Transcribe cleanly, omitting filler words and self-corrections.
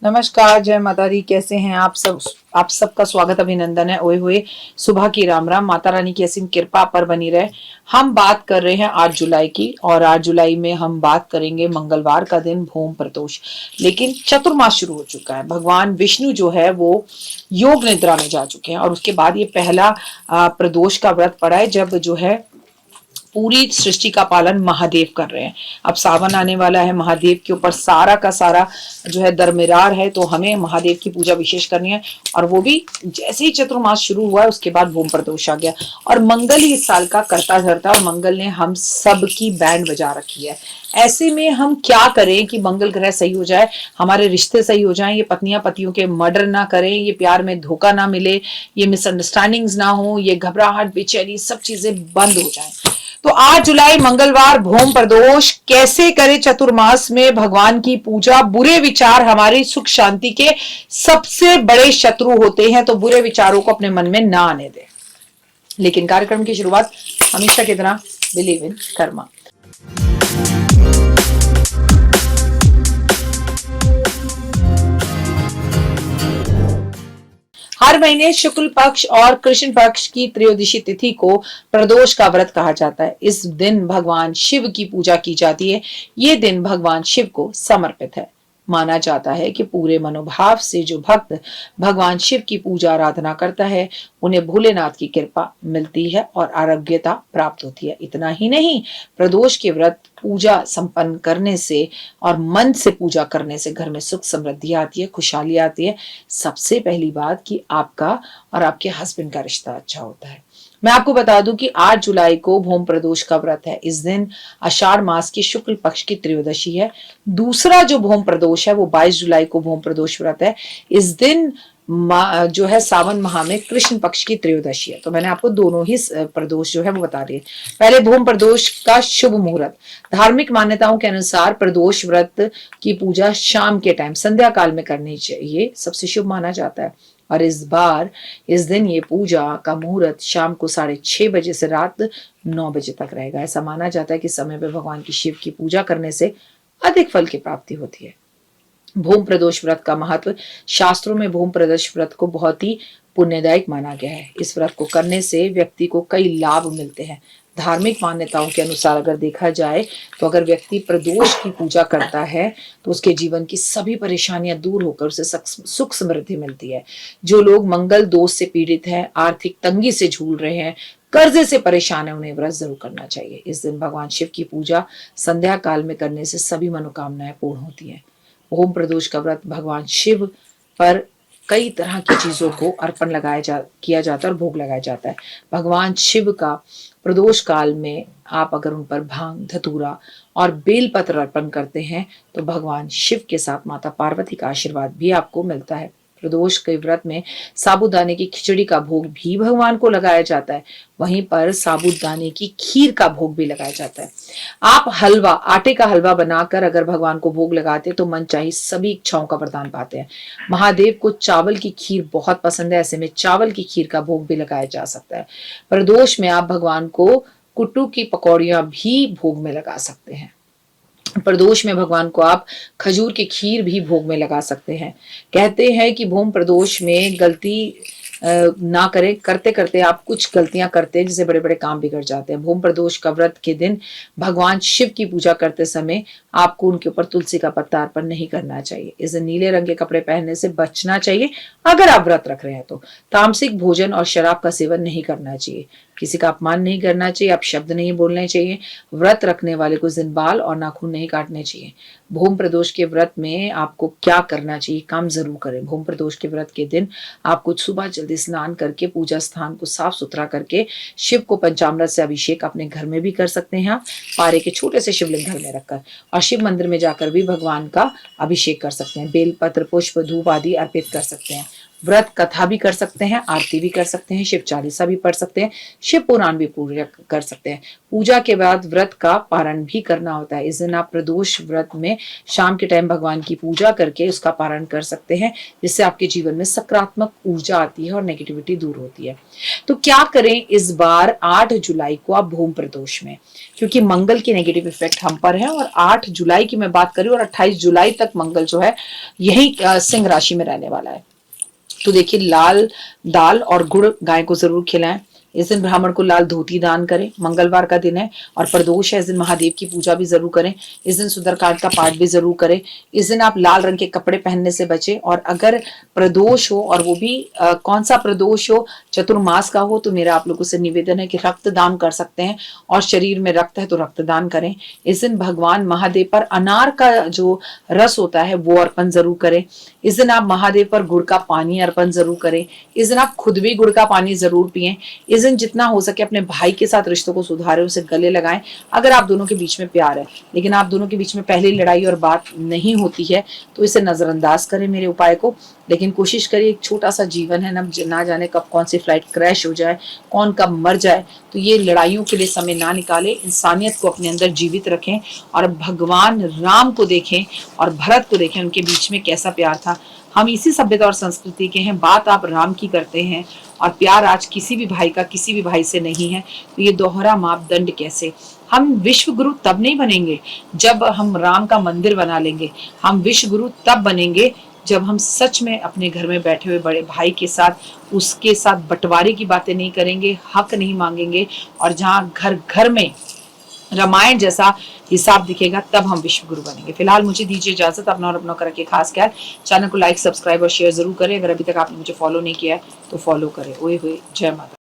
नमस्कार, जय माता दी। कैसे हैं आप सब? आप सबका स्वागत, अभिनंदन है। ओए हुए सुबह की राम राम। माता रानी की असीम कृपा पर बनी रहे। हम बात कर रहे हैं 8 जुलाई की, और 8 जुलाई में हम बात करेंगे मंगलवार का दिन, भूम प्रदोष। लेकिन चतुर्मास शुरू हो चुका है। भगवान विष्णु जो है वो योग निद्रा में जा चुके हैं, और उसके बाद ये पहला प्रदोष का व्रत पड़ा है, जब जो है पूरी सृष्टि का पालन महादेव कर रहे हैं। अब सावन आने वाला है, महादेव के ऊपर सारा का सारा जो है दरमिरार है, तो हमें महादेव की पूजा विशेष करनी है। और वो भी जैसे ही चतुर्मास शुरू हुआ है उसके बाद भूम प्रदोष आ गया, और मंगल ही इस साल का करता धरता, और मंगल ने हम सब की बैंड बजा रखी है। ऐसे में हम क्या करें कि मंगल ग्रह सही हो जाए, हमारे रिश्ते सही हो जाएं, ये पत्नियां पतियों के मर्डर ना करें, ये प्यार में धोखा ना मिले, ये मिसअंडरस्टैंडिंग्स ना हो, ये घबराहट बेचैनी सब चीजें बंद हो जाएं। तो 8 जुलाई मंगलवार भूम प्रदोष। कैसे करें चतुर्मास में भगवान की पूजा? बुरे विचार हमारी सुख शांति के सबसे बड़े शत्रु होते हैं, तो बुरे विचारों को अपने मन में ना आने दें। लेकिन कार्यक्रम की शुरुआत हमेशा की तरह बिलीव इन कर्मा। हर महीने शुक्ल पक्ष और कृष्ण पक्ष की त्रयोदशी तिथि को प्रदोष का व्रत कहा जाता है। इस दिन भगवान शिव की पूजा की जाती है। ये दिन भगवान शिव को समर्पित है। माना जाता है कि पूरे मनोभाव से जो भक्त भगवान शिव की पूजा आराधना करता है, उन्हें भोलेनाथ की कृपा मिलती है और आरोग्यता प्राप्त होती है। इतना ही नहीं, प्रदोष के व्रत पूजा संपन्न करने से और मन से पूजा करने से घर में सुख समृद्धि आती है, खुशहाली आती है। सबसे पहली बात कि आपका और आपके हस्बैंड का रिश्ता अच्छा होता है। मैं आपको बता दूं कि 8 जुलाई को भूम प्रदोष का व्रत है। इस दिन आषाढ़ मास की शुक्ल पक्ष की त्रयोदशी है। दूसरा जो भूम प्रदोष है वो 22 जुलाई को भूम प्रदोष व्रत है। इस दिन जो है सावन माह में कृष्ण पक्ष की त्रयोदशी है। तो मैंने आपको दोनों ही प्रदोष जो है वो बता दिए। पहले भूम प्रदोष का शुभ मुहूर्त। धार्मिक मान्यताओं के अनुसार प्रदोष व्रत की पूजा शाम के टाइम संध्या काल में करनी चाहिए, सबसे शुभ माना जाता है। और इस दिन ये पूजा का मुहूर्त शाम को 6:30 बजे से रात 9 बजे तक रहेगा। ऐसा माना जाता है कि समय पर भगवान की शिव की पूजा करने से अधिक फल की प्राप्ति होती है। भूम प्रदोष व्रत का महत्व। शास्त्रों में भूम प्रदोष व्रत को बहुत ही पुण्यदायक माना गया है। इस व्रत को करने से व्यक्ति को कई लाभ मिलते हैं। धार्मिक मान्यताओं के अनुसार अगर देखा जाए तो अगर व्यक्ति प्रदोष की पूजा करता है तो उसके जीवन की सभी परेशानियां दूर होकर उसे सुख समृद्धि मिलती है। जो लोग मंगल दोष से पीड़ित हैं, आर्थिक तंगी से झूल रहे हैं, कर्जे से परेशान है, उन्हें व्रत जरूर करना चाहिए। इस दिन भगवान शिव की पूजा संध्या काल में करने से सभी मनोकामनाएं पूर्ण होती हैं। भूम प्रदोष का व्रत भगवान शिव पर कई तरह की चीजों को अर्पण किया जाता है और भोग लगाया जाता है। भगवान शिव का प्रदोष काल में आप अगर उन पर भांग, धतूरा और बेलपत्र अर्पण करते हैं तो भगवान शिव के साथ माता पार्वती का आशीर्वाद भी आपको मिलता है। प्रदोष के व्रत में साबूदाने की खिचड़ी का भोग भी भगवान को लगाया जाता है। वहीं पर साबूदाने की खीर का भोग भी लगाया जाता है। आप आटे का हलवा बनाकर अगर भगवान को भोग लगाते तो मन चाहे सभी इच्छाओं का वरदान पाते हैं। महादेव को चावल की खीर बहुत पसंद है, ऐसे में चावल की खीर का भोग भी लगाया जा सकता है। प्रदोष में आप भगवान को कुट्टू की पकौड़ियां भी भोग में लगा सकते हैं। प्रदोष में भगवान को आप खजूर की खीर भी भोग में लगा सकते हैं। कहते हैं कि भूम प्रदोष में गलती ना करें, करते करते आप कुछ गलतियां करते हैं जिससे बड़े बड़े काम बिगड़ जाते हैं। भूम प्रदोष का व्रत के दिन भगवान शिव की पूजा करते समय आपको उनके ऊपर तुलसी का पत्ता अर्पण नहीं करना चाहिए। इस दिन नीले रंग के कपड़े पहनने से बचना चाहिए। अगर आप व्रत रख रहे हैं तो तामसिक भोजन और शराब का सेवन नहीं करना चाहिए। किसी का अपमान नहीं करना चाहिए, आप शब्द नहीं बोलने चाहिए। व्रत रखने वाले को इस दिन बाल और नाखून नहीं काटने चाहिए। भूम प्रदोष के व्रत में आपको क्या करना चाहिए? काम जरूर करें। भूम प्रदोष के व्रत के दिन आपको सुबह जल्दी स्नान करके पूजा स्थान को साफ सुथरा करके शिव को पंचामृत से अभिषेक अपने घर में भी कर सकते हैं आप, पारे के छोटे से शिवलिंग घर में रखकर, और शिव मंदिर में जाकर भी भगवान का अभिषेक कर सकते हैं। बेलपत्र, पुष्प, धूप आदि अर्पित कर सकते हैं। व्रत कथा भी कर सकते हैं, आरती भी कर सकते हैं, शिव चालीसा भी पढ़ सकते हैं, शिव पुराण भी पूजा कर सकते हैं। पूजा के बाद व्रत का पारण भी करना होता है। इस दिन आप प्रदोष व्रत में शाम के टाइम भगवान की पूजा करके उसका पारण कर सकते हैं, जिससे आपके जीवन में सकारात्मक ऊर्जा आती है और नेगेटिविटी दूर होती है। तो क्या करें इस बार 8 जुलाई को आप भूम प्रदोष में, क्योंकि मंगल की नेगेटिव इफेक्ट हम पर है और 8 जुलाई की मैं बात करूं और 28 जुलाई तक मंगल जो है यही सिंह राशि में रहने वाला है। तो देखिए, लाल दाल और गुड़ गाय को जरूर खिलाएं। इस दिन ब्राह्मण को लाल धोती दान करें। मंगलवार का दिन है और प्रदोष है, इस दिन महादेव की पूजा भी जरूर करें। इस दिन सुंदरकांड का पाठ भी जरूर करें। इस दिन आप लाल रंग के कपड़े पहनने से बचें और अगर प्रदोष हो और वो भी कौन सा प्रदोष हो, चतुर्मास का हो, तो मेरा आप लोगों से निवेदन है कि रक्तदान कर सकते हैं और शरीर में रक्त है तो रक्तदान करें। इस दिन भगवान महादेव पर अनार का जो रस होता है वो अर्पण जरूर करें। इस दिन आप महादेव पर गुड़ का पानी अर्पण जरूर करें। इस दिन आप खुद भी गुड़ का पानी जरूर पिएं। इस दिन जितना हो सके अपने भाई के साथ रिश्तों को सुधारें, उसे गले लगाएं। अगर आप दोनों के बीच में प्यार है, लेकिन आप दोनों के बीच में पहले लड़ाई और बात नहीं होती है, तो इसे नजरअंदाज करें मेरे उपाय को। लेकिन कोशिश करिए, एक छोटा सा जीवन है ना जाने कब कौन सी फ्लाइट क्रैश हो जाए, कौन कब मर जाए, तो ये लड़ाइयों के लिए समय ना निकालें। इंसानियत को अपने अंदर जीवित रखें और भगवान राम को देखें और भरत को देखें, उनके बीच में कैसा प्यार था। हम इसी सभ्यता और संस्कृति के हैं, बात आप राम की करते हैं और प्यार आज किसी भी भाई का किसी भी भाई से नहीं है, तो ये दोहरा मापदंड कैसे? हम विश्व गुरु तब नहीं बनेंगे जब हम राम का मंदिर बना लेंगे। हम विश्व गुरु तब बनेंगे जब हम सच में अपने घर में बैठे हुए बड़े भाई के साथ उसके साथ बंटवारे की बातें नहीं करेंगे, हक नहीं मांगेंगे, और जहाँ घर घर में रामायण जैसा हिसाब दिखेगा, तब हम विश्व गुरु बनेंगे। फिलहाल मुझे दीजिए इजाजत। अपना और अपनों का रखिए खास ख्याल। चैनल को लाइक, सब्सक्राइब और शेयर जरूर करें। अगर अभी तक आपने मुझे फॉलो नहीं किया है तो फॉलो करें। ओए होए, जय माता।